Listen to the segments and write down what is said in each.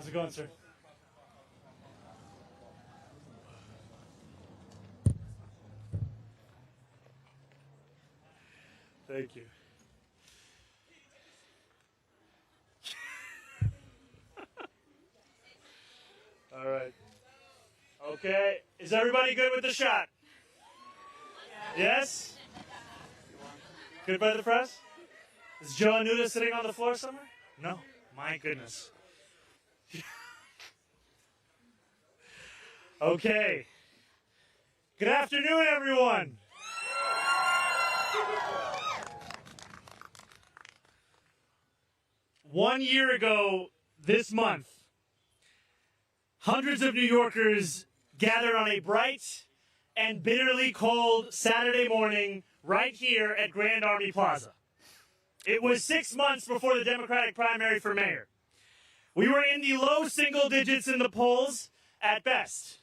How's it going, sir? Thank you. All right. Okay. Is everybody good with the shot? Yes? Good by the press? Is Joe Anuda sitting on the floor somewhere? No. My goodness. Okay. Good afternoon, everyone. One year ago this month, hundreds of New Yorkers gathered on a bright and bitterly cold Saturday morning right here at Grand Army Plaza. It was 6 months before the Democratic primary for mayor. We were in the low single digits in the polls at best.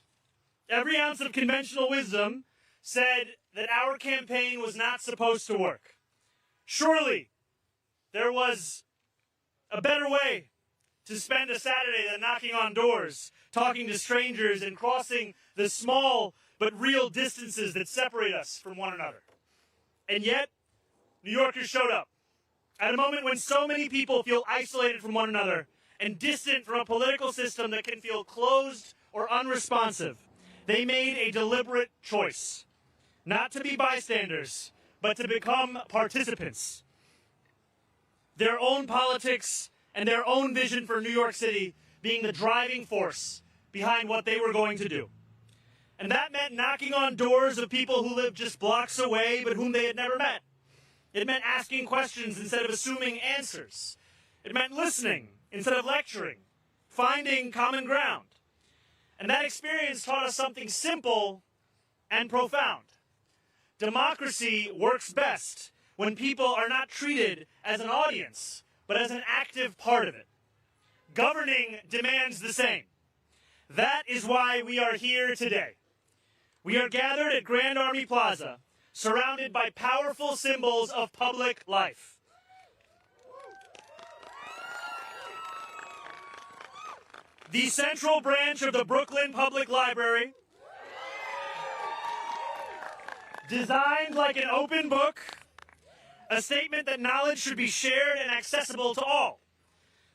Every ounce of conventional wisdom said that our campaign was not supposed to work. Surely there was a better way to spend a Saturday than knocking on doors, talking to strangers, and crossing the small but real distances that separate us from one another. And yet, New Yorkers showed up at a moment when so many people feel isolated from one another and distant from a political system that can feel closed or unresponsive. They made a deliberate choice, not to be bystanders, but to become participants. Their own politics and their own vision for New York City being the driving force behind what they were going to do. And that meant knocking on doors of people who lived just blocks away but whom they had never met. It meant asking questions instead of assuming answers. It meant listening instead of lecturing, finding common ground. And that experience taught us something simple and profound. Democracy works best when people are not treated as an audience, but as an active part of it. Governing demands the same. That is why we are here today. We are gathered at Grand Army Plaza, surrounded by powerful symbols of public life. The central branch of the Brooklyn Public Library, designed like an open book, a statement that knowledge should be shared and accessible to all.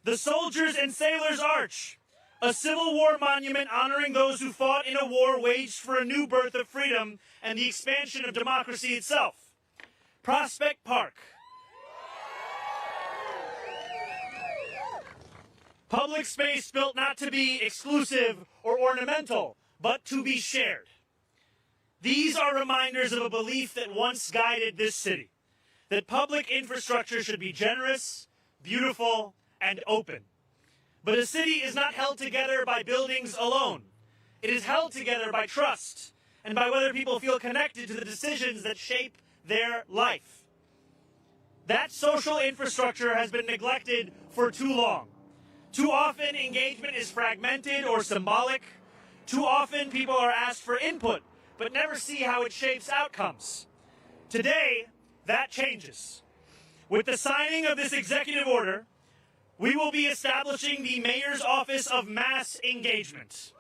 The Soldiers and Sailors Arch, a Civil War monument honoring those who fought in a war waged for a new birth of freedom and the expansion of democracy itself. Prospect Park, public space built not to be exclusive or ornamental, but to be shared. These are reminders of a belief that once guided this city, that public infrastructure should be generous, beautiful, and open. But a city is not held together by buildings alone. It is held together by trust and by whether people feel connected to the decisions that shape their life. That social infrastructure has been neglected for too long. Too often, engagement is fragmented or symbolic. Too often, people are asked for input, but never see how it shapes outcomes. Today, that changes. With the signing of this executive order, we will be establishing the Mayor's Office of Mass Engagement,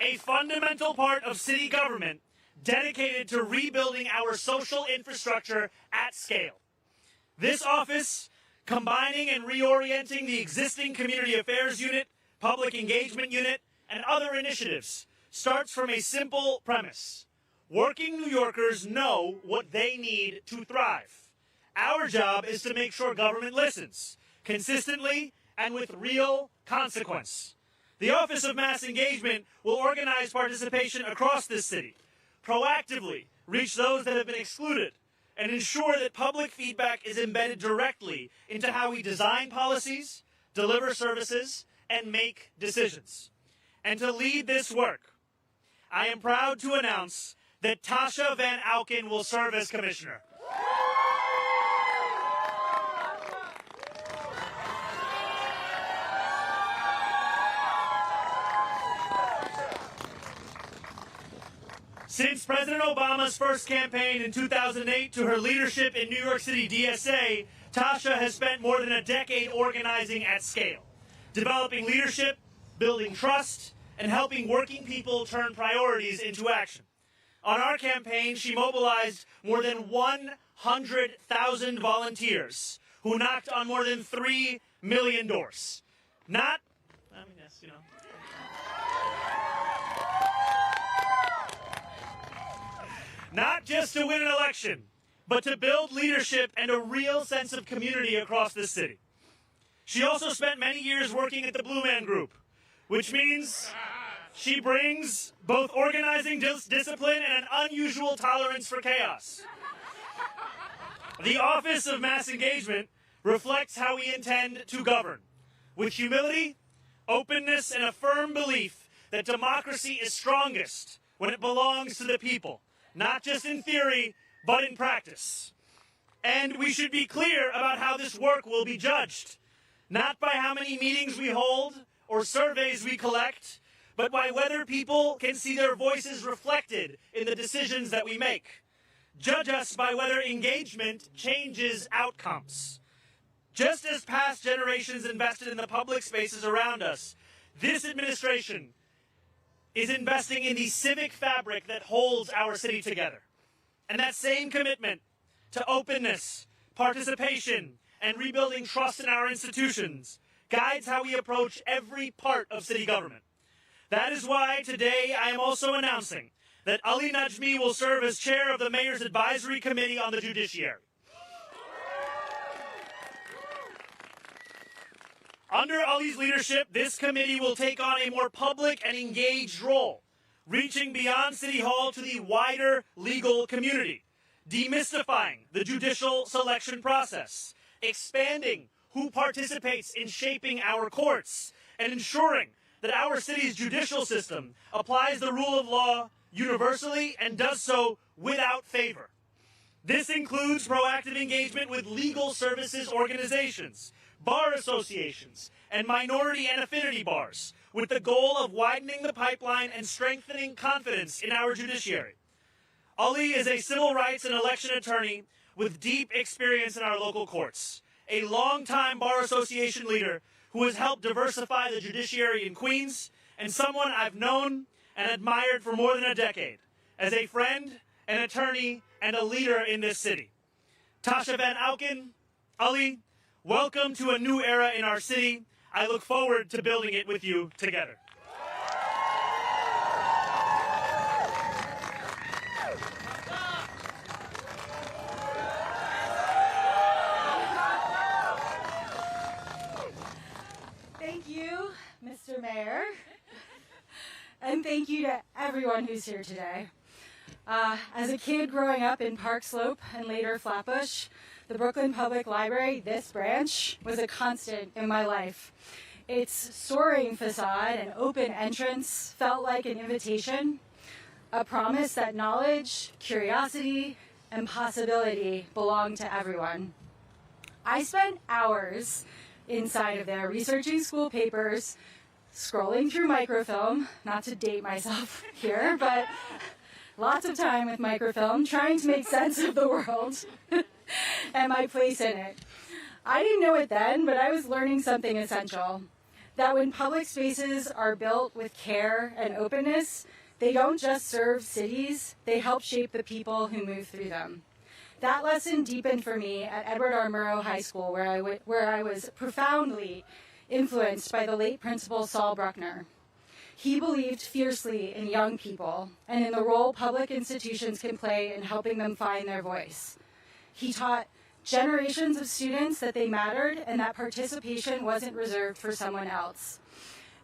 a fundamental part of city government dedicated to rebuilding our social infrastructure at scale. This office, combining and reorienting the existing Community Affairs Unit, Public Engagement Unit, and other initiatives, starts from a simple premise. Working New Yorkers know what they need to thrive. Our job is to make sure government listens, consistently and with real consequence. The Office of Mass Engagement will organize participation across this city, proactively reach those that have been excluded, and ensure that public feedback is embedded directly into how we design policies, deliver services, and make decisions. And to lead this work, I am proud to announce that Tasha Van Auken will serve as commissioner. Since President Obama's first campaign in 2008 to her leadership in New York City DSA, Tasha has spent more than a decade organizing at scale, developing leadership, building trust, and helping working people turn priorities into action. On our campaign, she mobilized more than 100,000 volunteers who knocked on more than 3 million doors. Not just to win an election, but to build leadership and a real sense of community across the city. She also spent many years working at the Blue Man Group, which means she brings both organizing discipline and an unusual tolerance for chaos. The Office of Mass Engagement reflects how we intend to govern, with humility, openness, and a firm belief that democracy is strongest when it belongs to the people, not just in theory, but in practice. And we should be clear about how this work will be judged, not by how many meetings we hold or surveys we collect, but by whether people can see their voices reflected in the decisions that we make. Judge us by whether engagement changes outcomes. Just as past generations invested in the public spaces around us, this administration is investing in the civic fabric that holds our city together. And that same commitment to openness, participation, and rebuilding trust in our institutions guides how we approach every part of city government. That is why today I am also announcing that Ali Najmi will serve as chair of the Mayor's Advisory Committee on the Judiciary. Under Ali's leadership, this committee will take on a more public and engaged role, reaching beyond City Hall to the wider legal community, demystifying the judicial selection process, expanding who participates in shaping our courts, and ensuring that our city's judicial system applies the rule of law universally and does so without favor. This includes proactive engagement with legal services organizations, bar associations, and minority and affinity bars, with the goal of widening the pipeline and strengthening confidence in our judiciary. Ali is a civil rights and election attorney with deep experience in our local courts, a longtime bar association leader who has helped diversify the judiciary in Queens, and someone I've known and admired for more than a decade, as a friend, an attorney, and a leader in this city. Tasha Van Auken, Ali, welcome to a new era in our city. I look forward to building it with you together. Thank you, Mr. Mayor, and thank you to everyone who's here today. As a kid growing up in Park Slope and later Flatbush, the Brooklyn Public Library, this branch, was a constant in my life. Its soaring facade and open entrance felt like an invitation, a promise that knowledge, curiosity, and possibility belonged to everyone. I spent hours inside of there researching school papers, scrolling through microfilm, not to date myself here, but lots of time with microfilm, trying to make sense of the world and my place in it. I didn't know it then, but I was learning something essential, that when public spaces are built with care and openness, they don't just serve cities, they help shape the people who move through them. That lesson deepened for me at Edward R. Murrow High School, where I was profoundly influenced by the late principal Saul Bruckner. He believed fiercely in young people and in the role public institutions can play in helping them find their voice. He taught generations of students that they mattered and that participation wasn't reserved for someone else.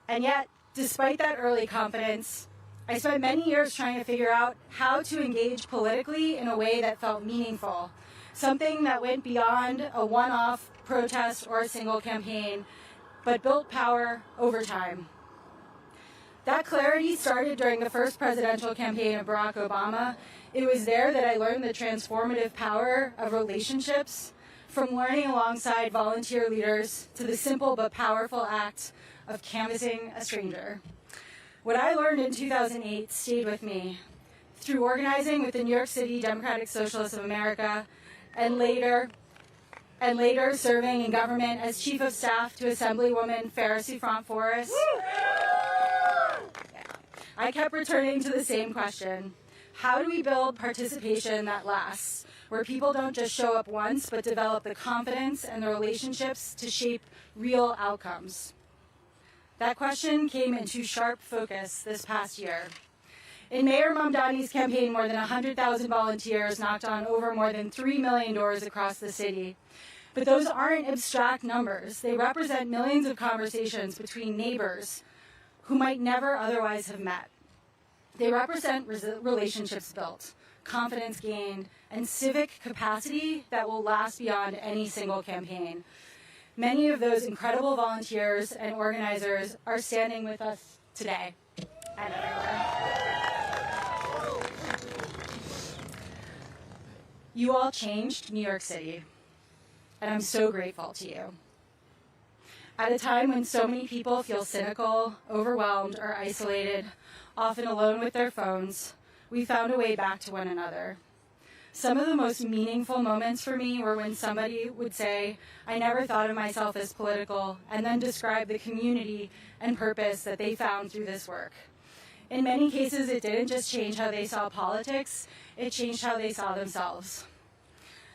And yet, despite that early confidence, I spent many years trying to figure out how to engage politically in a way that felt meaningful, something that went beyond a one-off protest or a single campaign, but built power over time. That clarity started during the first presidential campaign of Barack Obama. It was there that I learned the transformative power of relationships, from learning alongside volunteer leaders to the simple but powerful act of canvassing a stranger. What I learned in 2008 stayed with me. Through organizing with the New York City Democratic Socialists of America, and later and later serving in government as Chief of Staff to Assemblywoman Farah Souffrant Forrest, I kept returning to the same question. How do we build participation that lasts, where people don't just show up once, but develop the confidence and the relationships to shape real outcomes? That question came into sharp focus this past year. In Mayor Mamdani's campaign, more than 100,000 volunteers knocked on over more than 3 million doors across the city. But those aren't abstract numbers. They represent millions of conversations between neighbors who might never otherwise have met. They represent relationships built, confidence gained, and civic capacity that will last beyond any single campaign. Many of those incredible volunteers and organizers are standing with us today and everywhere. You all changed New York City, and I'm so grateful to you. At a time when so many people feel cynical, overwhelmed, or isolated, often alone with their phones, we found a way back to one another. Some of the most meaningful moments for me were when somebody would say, "I never thought of myself as political," and then describe the community and purpose that they found through this work. In many cases, it didn't just change how they saw politics, it changed how they saw themselves.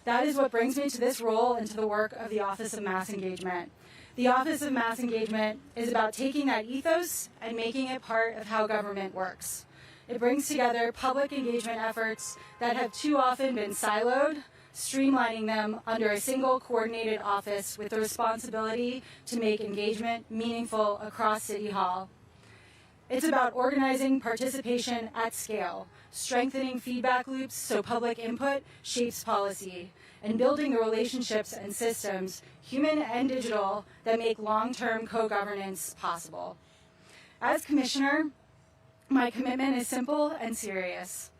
That is what brings me to this role and to the work of the Office of Mass Engagement. The Office of Mass Engagement is about taking that ethos and making it part of how government works. It brings together public engagement efforts that have too often been siloed, streamlining them under a single coordinated office with the responsibility to make engagement meaningful across City Hall. It's about organizing participation at scale, strengthening feedback loops so public input shapes policy, and building the relationships and systems, human and digital, that make long-term co-governance possible. As Commissioner, my commitment is simple and serious: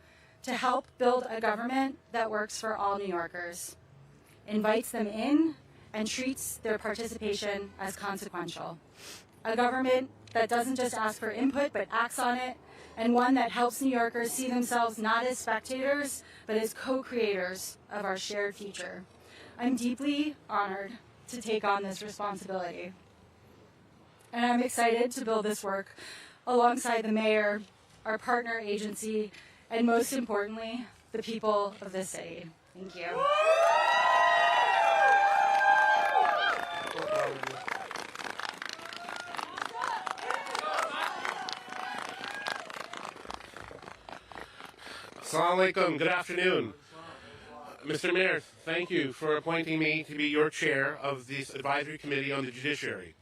to help build a government that works for all New Yorkers, invites them in, and treats their participation as consequential. A government that doesn't just ask for input, but acts on it, and one that helps New Yorkers see themselves not as spectators, but as co-creators of our shared future. I'm deeply honored to take on this responsibility. And I'm excited to build this work alongside the mayor, our partner agency, and most importantly, the people of this city. Thank you. Assalamu alaikum. Good afternoon. Mr. Mayor, thank you for appointing me to be your chair of this advisory committee on the judiciary.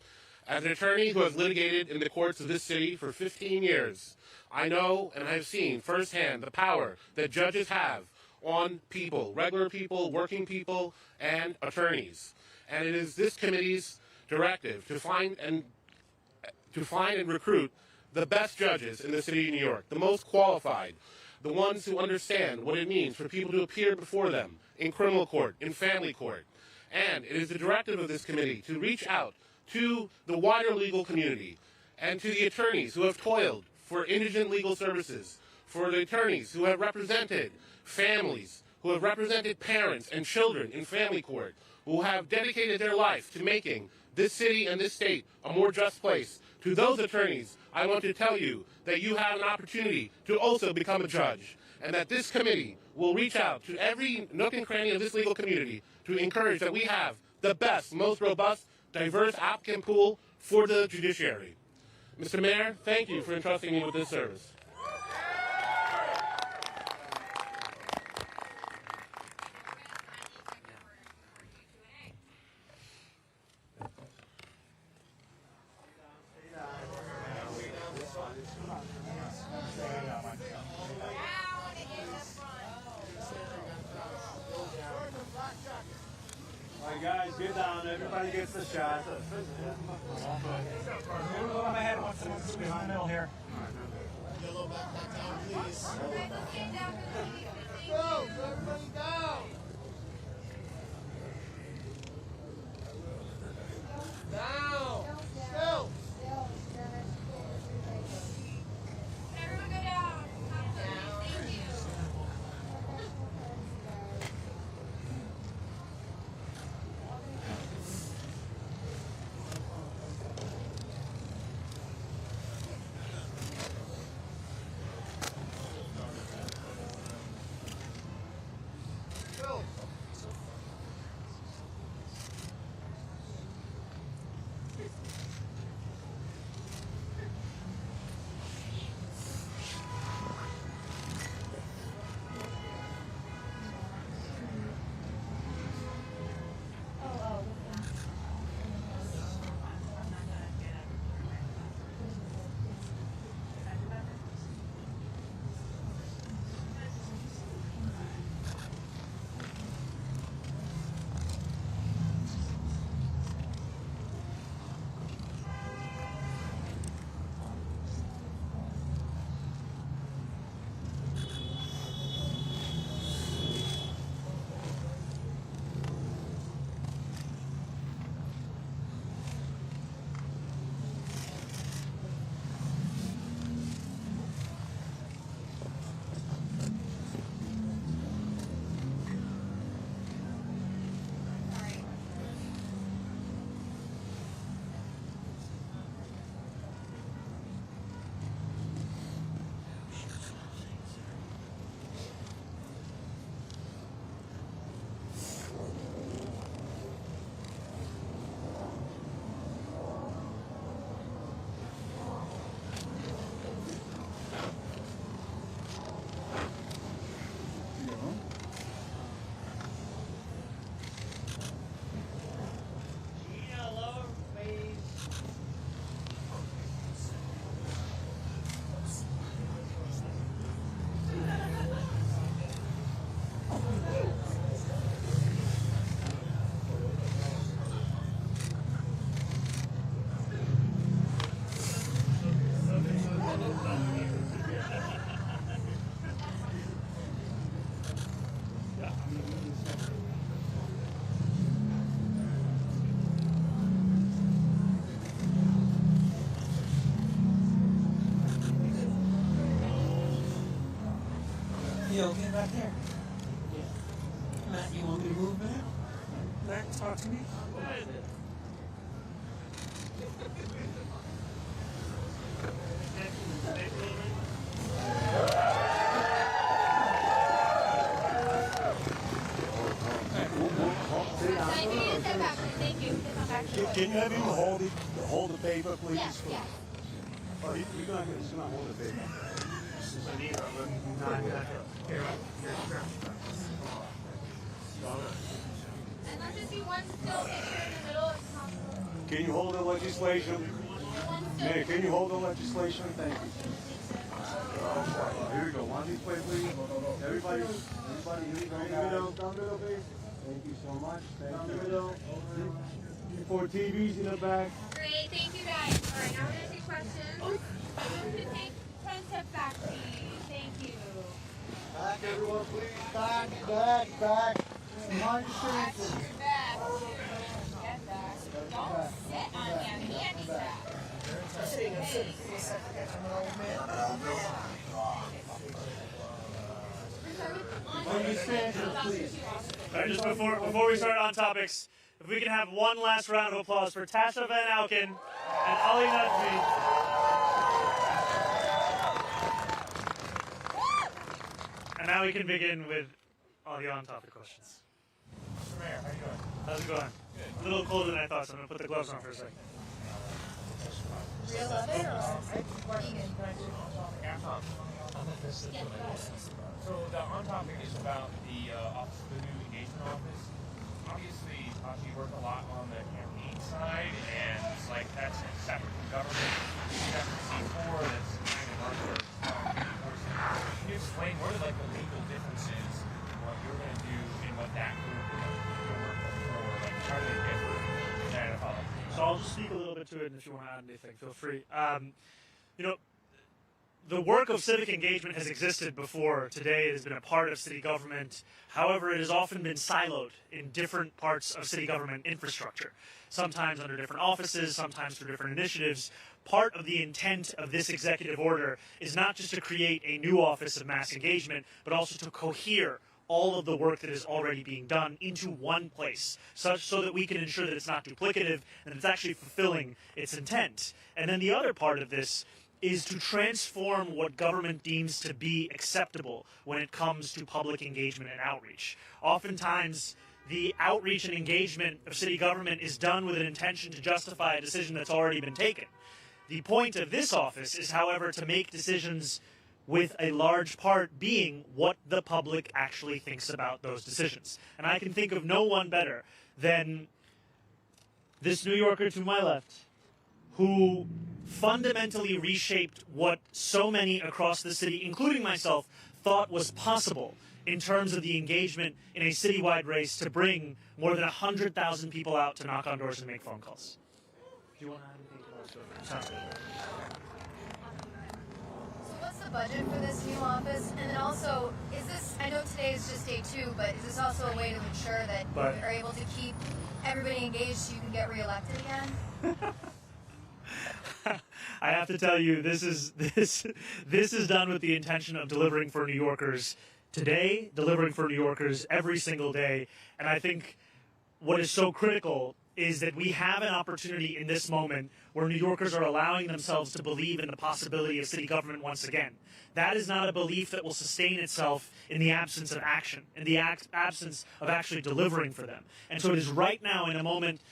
As an attorney who has litigated in the courts of this city for 15 years, I know and have seen firsthand the power that judges have on people, regular people, working people, and attorneys. And it is this committee's directive to find and recruit the best judges in the city of New York, the most qualified, the ones who understand what it means for people to appear before them in criminal court, in family court. And it is the directive of this committee to reach out to the wider legal community and to the attorneys who have toiled for indigent legal services, for the attorneys who have represented families, who have represented parents and children in family court, who have dedicated their life to making this city and this state a more just place. To those attorneys, I want to tell you that you have an opportunity to also become a judge, and that this committee will reach out to every nook and cranny of this legal community to encourage that we have the best, most robust, diverse applicant pool for the judiciary. Mr. Mayor, thank you for entrusting me with this service. Guys, get down. Everybody gets the shot. Move on my head. What's behind the middle here? Get a little back down, please. Go! Everybody down! Down! Still! Everyone go down. Thank you. You okay back there? Matt, you want me to move, Matt? Matt, talk to me. Thank you. Can you have him hold the paper, please? Yes, yes. Oh, you're not going to hold the paper. And let's just do one still picture in the middle if possible. Can you hold the legislation? One still. Mayor, can you hold the legislation? Thank you. Here we go. One display, please. Everybody, here we go. Down the middle, please. Thank you so much. Down the middle. 4 TVs in the back. Great, thank you guys. All right, now we're going to take questions. You can take front step back, please. Thank you. Back, everyone, please. Back, back, back. Mind your Back stance. to your back. Get back. Don't sit on him. He has his back. All right, just before we start on topics, if we can have one last round of applause for Tasha Van Auken and Ali Najmi. And now we can begin with all the on-topic questions. Mr. Mayor, how you doing? How's it going? Good. A little colder than I thought, so I'm going to put the gloves on for a second. Real love it or vegan? So the on-topic is about the office, the new engagement office. Obviously, you work a lot on the campaign side, and it's like that's separate from government. You have C4 that's kind of larger. Can you explain what are like the legal differences in what you're going to do and what that group will work for? Like, how do they differ? And I follow. So I'll just speak a little bit to it, and if you want to add anything, feel free. The work of civic engagement has existed before. Today it has been a part of city government. However, it has often been siloed in different parts of city government infrastructure, sometimes under different offices, sometimes through different initiatives. Part of the intent of this executive order is not just to create a new office of mass engagement, but also to cohere all of the work that is already being done into one place, so that we can ensure that it's not duplicative and it's actually fulfilling its intent. And then the other part of this is to transform what government deems to be acceptable when it comes to public engagement and outreach. Oftentimes, the outreach and engagement of city government is done with an intention to justify a decision that's already been taken. The point of this office is, however, to make decisions with a large part being what the public actually thinks about those decisions. And I can think of no one better than this New Yorker to my left, who fundamentally reshaped what so many across the city, including myself, thought was possible in terms of the engagement in a citywide race to bring more than 100,000 people out to knock on doors and make phone calls. Do you want to add anything to that? So what's the budget for this new office? And then also, is this, I know today is just day 2, but is this also a way to ensure that you are able to keep everybody engaged so you can get reelected again? I have to tell you, this is done with the intention of delivering for New Yorkers today, delivering for New Yorkers every single day. And I think what is so critical is that we have an opportunity in this moment where New Yorkers are allowing themselves to believe in the possibility of city government once again. That is not a belief that will sustain itself in the absence of action, in the absence of actually delivering for them. And so it is right now, in a moment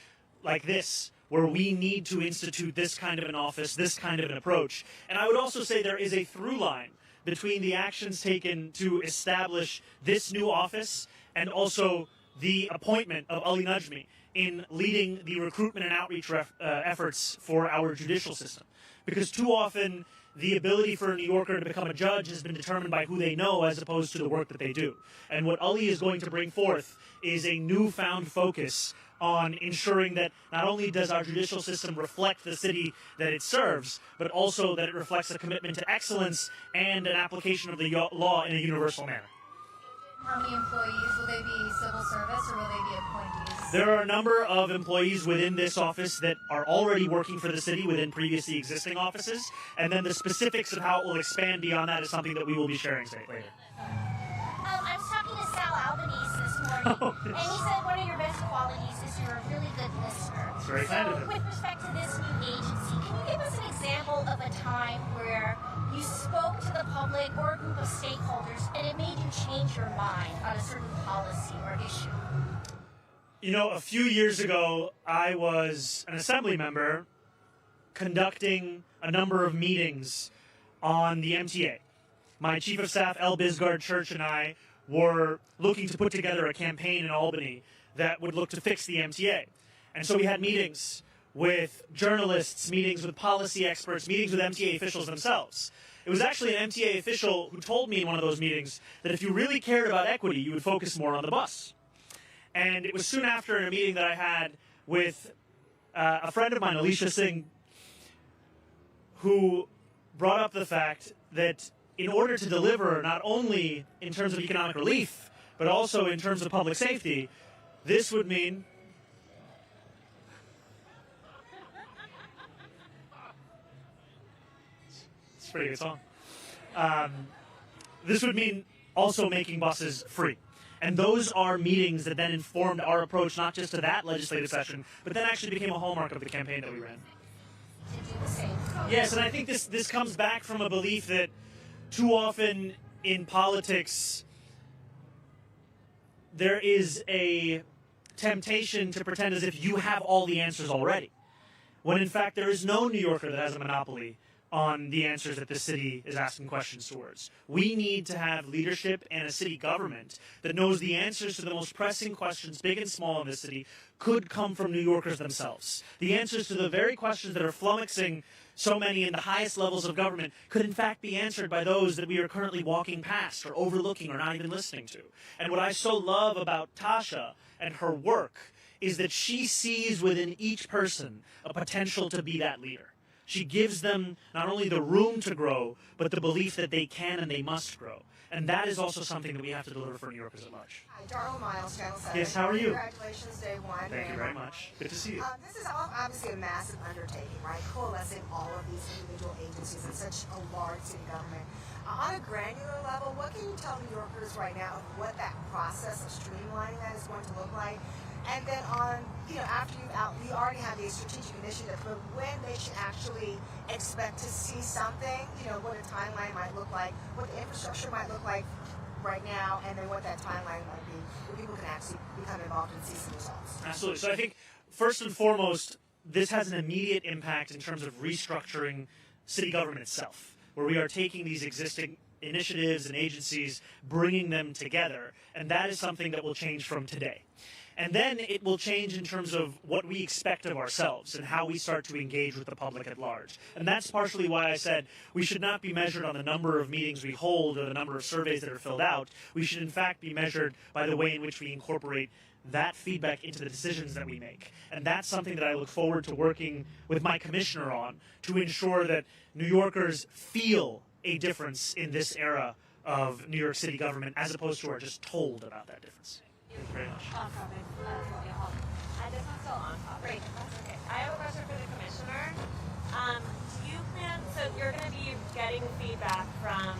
like this, where we need to institute this kind of an office, this kind of an approach. And I would also say there is a through line between the actions taken to establish this new office and also the appointment of Ali Najmi in leading the recruitment and outreach efforts for our judicial system. Because too often, the ability for a New Yorker to become a judge has been determined by who they know as opposed to the work that they do. And what Ali is going to bring forth is a newfound focus on ensuring that not only does our judicial system reflect the city that it serves, but also that it reflects a commitment to excellence and an application of the law in a universal manner. How many employees? Will they be civil service or will they be appointees? There are a number of employees within this office that are already working for the city within previously existing offices, and then the specifics of how it will expand beyond that is something that we will be sharing later. Sal Albanese this morning, and he said one of your best qualities is you're a really good listener. It's very kind of him. With respect to this new agency, can you give us an example of a time where you spoke to the public or a group of stakeholders and it made you change your mind on a certain policy or issue? You know, a few years ago, I was an assembly member conducting a number of meetings on the MTA. My Chief of Staff, L. Bisgard Church, and I were looking to put together a campaign in Albany that would look to fix the MTA. And so we had meetings with journalists, meetings with policy experts, meetings with MTA officials themselves. It was actually an MTA official who told me in one of those meetings that if you really cared about equity, you would focus more on the bus. And it was soon after in a meeting that I had with a friend of mine, Alicia Singh, who brought up the fact that in order to deliver not only in terms of economic relief, but also in terms of public safety, this would mean it's a pretty good song. This would mean also making buses free. And those are meetings that then informed our approach not just to that legislative session, but then actually became a hallmark of the campaign that we ran. Yes, and I think this comes back from a belief that too often in politics there is a temptation to pretend as if you have all the answers already, when in fact there is no New Yorker that has a monopoly on the answers that this city is asking questions towards. We need to have leadership and a city government that knows the answers to the most pressing questions, big and small, in this city, could come from New Yorkers themselves. The answers to the very questions that are flummoxing so many in the highest levels of government could in fact be answered by those that we are currently walking past or overlooking or not even listening to. And what I so love about Tasha and her work is that she sees within each person a potential to be that leader. She gives them not only the room to grow, but the belief that they can and they must grow. And that is also something that we have to deliver for New Yorkers at large. Hi, Darla Miles, Channel 7. Yes, how are you? Congratulations, day one. Thank you very much. Good to see you. This is obviously a massive undertaking, right? Coalescing all of these individual agencies in such a large city government. On a granular level, what can you tell New Yorkers right now of what that process of streamlining that is going to look like? And then on, after you already have these strategic initiatives, but when they should actually expect to see something, what a timeline might look like, what the infrastructure might look like right now, and then what that timeline might be, where people can actually become involved and see some results. Absolutely. So I think, first and foremost, this has an immediate impact in terms of restructuring city government itself, where we are taking these existing initiatives and agencies, bringing them together, and that is something that will change from today. And then it will change in terms of what we expect of ourselves and how we start to engage with the public at large. And that's partially why I said we should not be measured on the number of meetings we hold or the number of surveys that are filled out. We should in fact be measured by the way in which we incorporate that feedback into the decisions that we make. And that's something that I look forward to working with my commissioner on, to ensure that New Yorkers feel a difference in this era of New York City government, as opposed to are just told about that difference. Thank you very much. On topic. This one's still on topic. Okay. I have a question for the commissioner. Do you plan, so you're going to be getting feedback from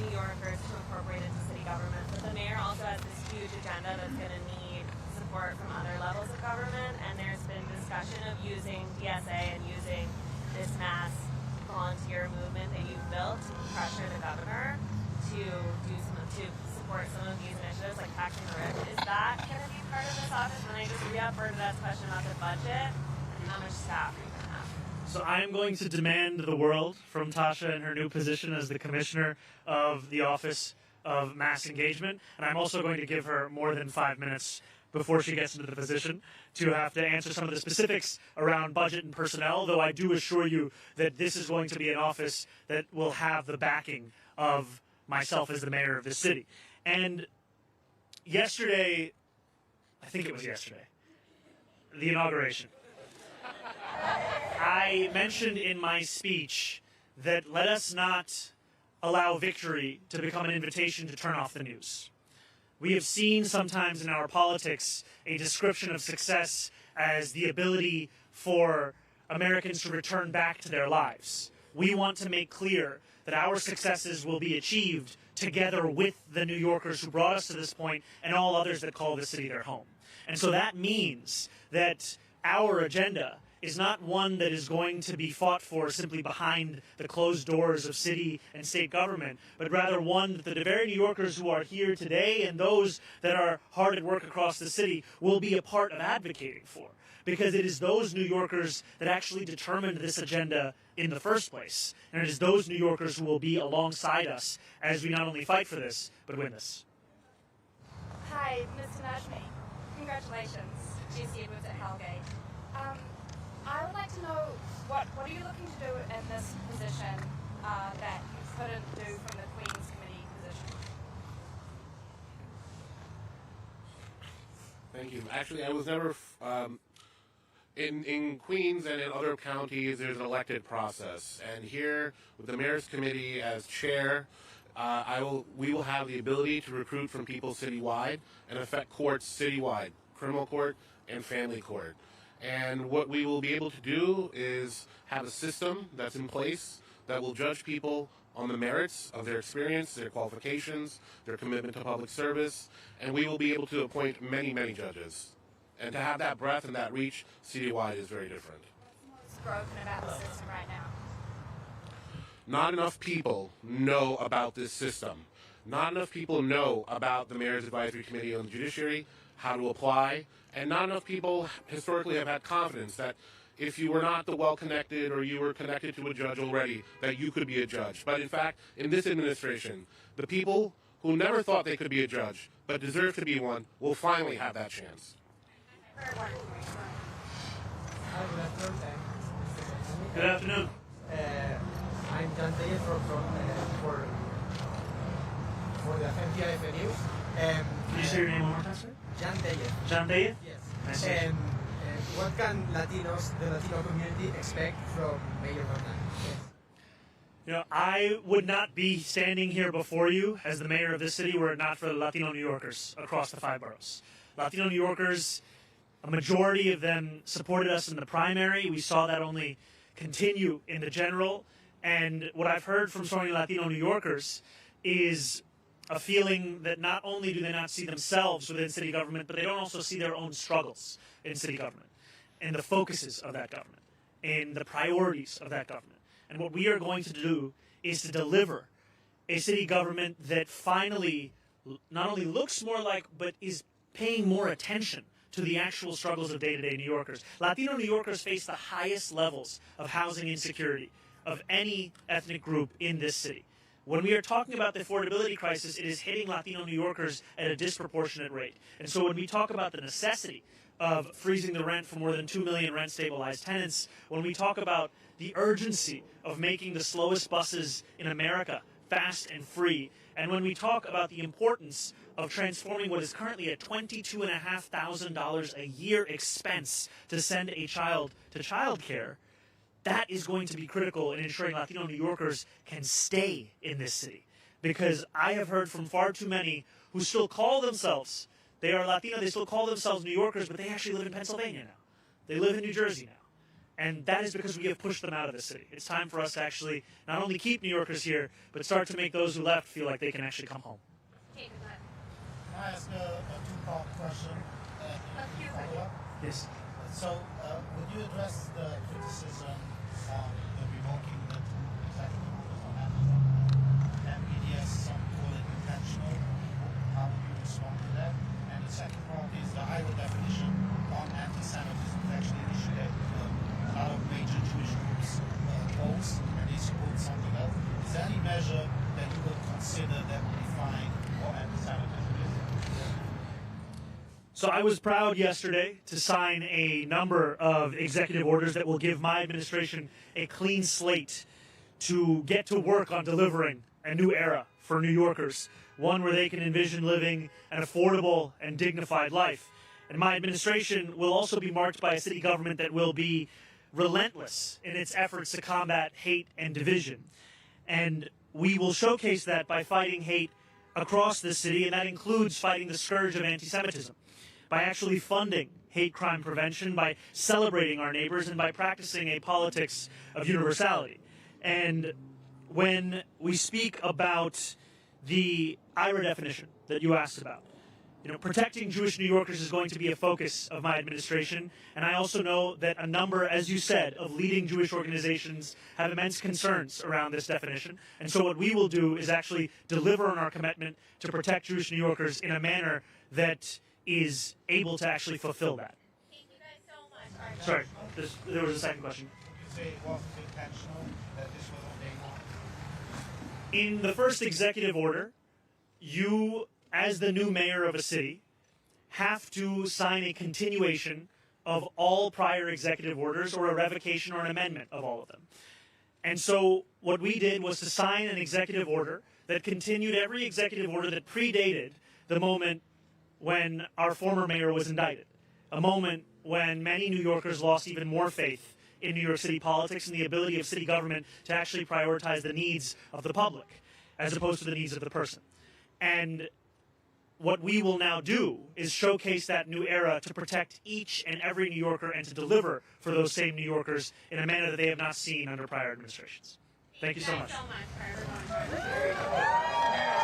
New Yorkers to incorporate into city government, but the mayor also has this huge agenda that's going to need support from other levels of government, and there's been discussion of using DSA and using this mass volunteer movement that you've built to pressure the governor to support some of these initiatives, like taxing the rich. Is that going to be part of this office? And I just re-up Bernadette's question about the budget and how much staff you're going to have. So I am going to demand the world from Tasha in her new position as the commissioner of the Office of Mass Engagement, and I'm also going to give her more than 5 minutes before she gets into the position to have to answer some of the specifics around budget and personnel, though I do assure you that this is going to be an office that will have the backing of myself as the mayor of this city. And yesterday, I think it was yesterday, the inauguration, I mentioned in my speech that let us not allow victory to become an invitation to turn off the news. We have seen sometimes in our politics a description of success as the ability for Americans to return back to their lives. We want to make clear that our successes will be achieved together with the New Yorkers who brought us to this point and all others that call the city their home. And so that means that our agenda is not one that is going to be fought for simply behind the closed doors of city and state government, but rather one that the very New Yorkers who are here today and those that are hard at work across the city will be a part of advocating for. Because it is those New Yorkers that actually determined this agenda in the first place. And it is those New Yorkers who will be alongside us as we not only fight for this, but win this. Hi, Mr. Najmi. Congratulations. GC was at Hellgate. I would like to know what are you looking to do in this position that you couldn't do from the Queen's Committee position? Thank you. Actually, I was never in Queens and in other counties. There's an elected process, and here with the Mayor's Committee as chair, we will have the ability to recruit from people citywide and affect courts citywide, criminal court and family court. And what we will be able to do is have a system that's in place that will judge people on the merits of their experience, their qualifications, their commitment to public service, and we will be able to appoint many, many judges. And to have that breadth and that reach citywide is very different. What's broken about the system right now? Not enough people know about this system. Not enough people know about the Mayor's Advisory Committee on the Judiciary, how to apply, and not enough people historically have had confidence that if you were not the well-connected or you were connected to a judge already, that you could be a judge. But in fact, in this administration, the people who never thought they could be a judge but deserve to be one will finally have that chance. Hi, Good afternoon. I'm Jan Tellez for the FMTIF News. Can you say your name one more time, sir? Jan Tellez. Jan Tellez? Yes. Nice to meet you. What can the Latino community expect from Mayor Mamdani? Yes. You know, I would not be standing here before you as the mayor of this city were it not for the Latino New Yorkers across the 5 boroughs. Latino New Yorkers, a majority of them supported us in the primary. We saw that only continue in the general. And what I've heard from so many Latino New Yorkers is a feeling that not only do they not see themselves within city government, but they don't also see their own struggles in city government and the focuses of that government and the priorities of that government. And what we are going to do is to deliver a city government that finally not only looks more like, but is paying more attention to the actual struggles of day-to-day New Yorkers. Latino New Yorkers face the highest levels of housing insecurity of any ethnic group in this city. When we are talking about the affordability crisis, it is hitting Latino New Yorkers at a disproportionate rate. And so when we talk about the necessity of freezing the rent for more than 2 million rent-stabilized tenants, when we talk about the urgency of making the slowest buses in America fast and free, and when we talk about the importance of transforming what is currently a $22,500 a year expense to send a child to childcare, that is going to be critical in ensuring Latino New Yorkers can stay in this city. Because I have heard from far too many who still call themselves, they are Latino, they still call themselves New Yorkers, but they actually live in Pennsylvania now. They live in New Jersey now. And that is because we have pushed them out of the city. It's time for us to actually not only keep New Yorkers here, but start to make those who left feel like they can actually come home. Okay, good luck. Can I ask a two-part question? Yes. So, would you address the criticism on the revoking the 2 executive orders on Amazon? MPDS, some call it intentional. How would you respond to that? And the second part is the higher definition on anti-Semitism is actually an issue that a lot of major Jewish groups oppose, and they support something else. Is there any measure that you would consider that would define what anti-Semitism is? So I was proud yesterday to sign a number of executive orders that will give my administration a clean slate to get to work on delivering a new era for New Yorkers, one where they can envision living an affordable and dignified life. And my administration will also be marked by a city government that will be relentless in its efforts to combat hate and division. And we will showcase that by fighting hate across this city, and that includes fighting the scourge of anti-Semitism, by actually funding hate crime prevention, by celebrating our neighbors, and by practicing a politics of universality. And when we speak about the IRA definition that you asked about, protecting Jewish New Yorkers is going to be a focus of my administration, and I also know that a number, as you said, of leading Jewish organizations have immense concerns around this definition, and so what we will do is actually deliver on our commitment to protect Jewish New Yorkers in a manner that is able to actually fulfill that. Thank you guys so much. Sorry, there was a second question. You say it wasn't intentional, that this was what they wanted? In the first executive order, you, as the new mayor of a city, have to sign a continuation of all prior executive orders or a revocation or an amendment of all of them. And so what we did was to sign an executive order that continued every executive order that predated the moment when our former mayor was indicted, a moment when many New Yorkers lost even more faith in New York City politics and the ability of city government to actually prioritize the needs of the public as opposed to the needs of the person. And what we will now do is showcase that new era to protect each and every New Yorker and to deliver for those same New Yorkers in a manner that they have not seen under prior administrations. Thank you so much. Thank you so much for everyone.